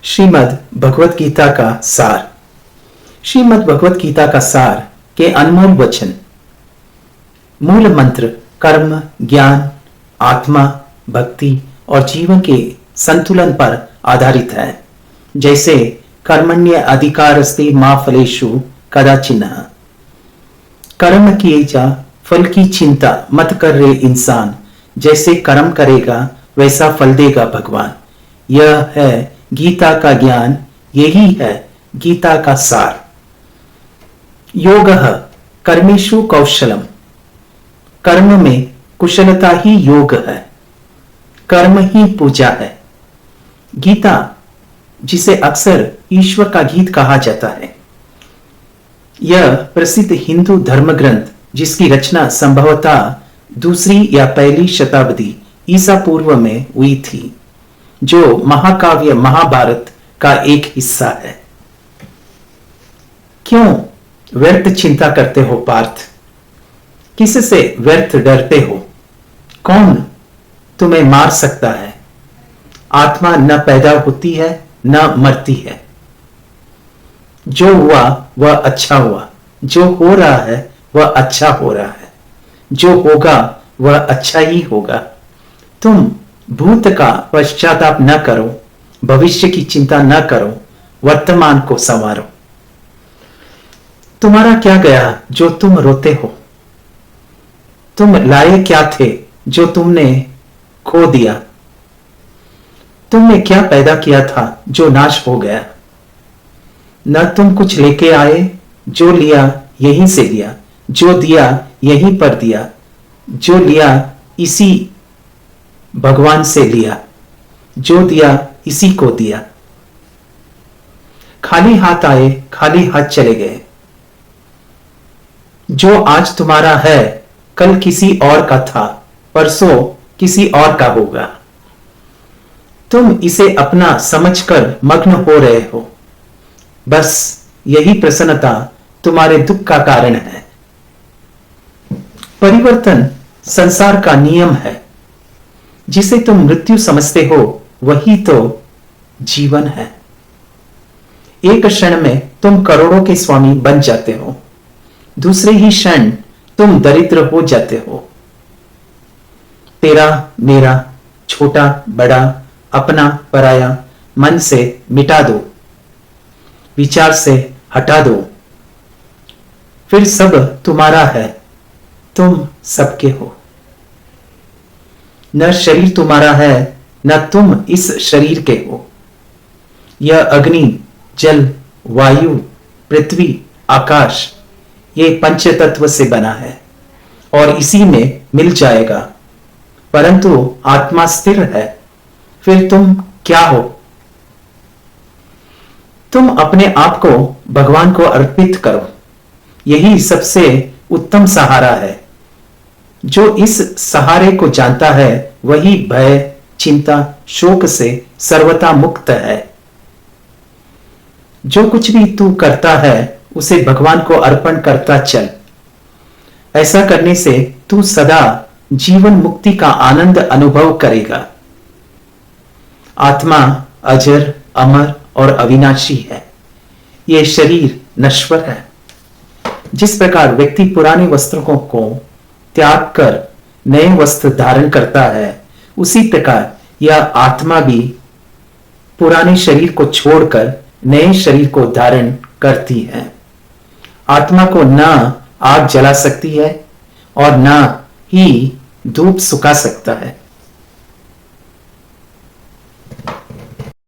श्रीमद् भगवत गीता का सार। श्रीमद् भगवत गीता का सार के अनमोल वचन, मूल मंत्र कर्म, ज्ञान, आत्मा, भक्ति और जीवन के संतुलन पर आधारित है। जैसे कर्मण्य अधिकारस्ते मा फलेषु कदाचिन। कर्म किए जा, फल की चिंता मत कर रे इंसान। जैसे कर्म करेगा वैसा फल देगा भगवान। यह है गीता का ज्ञान, यही है गीता का सार। योगः कर्मेषु कौशलम। कर्म में कुशलता ही योग है, कर्म ही पूजा है। गीता, जिसे अक्सर ईश्वर का गीत कहा जाता है, यह प्रसिद्ध हिंदू धर्म ग्रंथ जिसकी रचना संभवतः दूसरी या पहली शताब्दी ईसा पूर्व में हुई थी, जो महाकाव्य महाभारत का एक हिस्सा है। क्यों व्यर्थ चिंता करते हो पार्थ? किससे व्यर्थ डरते हो? कौन तुम्हें मार सकता है? आत्मा न पैदा होती है न मरती है। जो हुआ वह अच्छा हुआ, जो हो रहा है वह अच्छा हो रहा है, जो होगा वह अच्छा ही होगा। तुम भूत का पश्चाताप न करो, भविष्य की चिंता न करो, वर्तमान को संवारो। तुम्हारा क्या गया जो तुम रोते हो? तुम लाए क्या थे जो तुमने खो दिया? तुमने क्या पैदा किया था जो नाश हो गया? न तुम कुछ लेके आए, जो लिया यहीं से लिया, जो दिया यहीं पर दिया, जो लिया इसी भगवान से लिया, जो दिया इसी को दिया। खाली हाथ आए, खाली हाथ चले गए। जो आज तुम्हारा है कल किसी और का था, परसों किसी और का होगा। तुम इसे अपना समझकर मग्न हो रहे हो। बस यही प्रसन्नता तुम्हारे दुख का कारण है। परिवर्तन संसार का नियम है। जिसे तुम मृत्यु समझते हो वही तो जीवन है। एक क्षण में तुम करोड़ों के स्वामी बन जाते हो, दूसरे ही क्षण तुम दरिद्र हो जाते हो। तेरा मेरा, छोटा बड़ा, अपना पराया मन से मिटा दो, विचार से हटा दो। फिर सब तुम्हारा है, तुम सबके हो। न शरीर तुम्हारा है, न तुम इस शरीर के हो। यह अग्नि, जल, वायु, पृथ्वी, आकाश, ये पंच तत्व से बना है और इसी में मिल जाएगा। परंतु आत्मा स्थिर है। फिर तुम क्या हो? तुम अपने आप को भगवान को अर्पित करो। यही सबसे उत्तम सहारा है। जो इस सहारे को जानता है वही भय, चिंता, शोक से सर्वथा मुक्त है। जो कुछ भी तू करता है उसे भगवान को अर्पण करता चल। ऐसा करने से तू सदा जीवन मुक्ति का आनंद अनुभव करेगा। आत्मा अजर, अमर और अविनाशी है। यह शरीर नश्वर है। जिस प्रकार व्यक्ति पुराने वस्त्रों को त्याग कर नए वस्त्र धारण करता है, उसी प्रकार यह आत्मा भी पुराने शरीर को छोड़कर नए शरीर को धारण करती है। आत्मा को न आग जला सकती है और न ही धूप सुखा सकता है।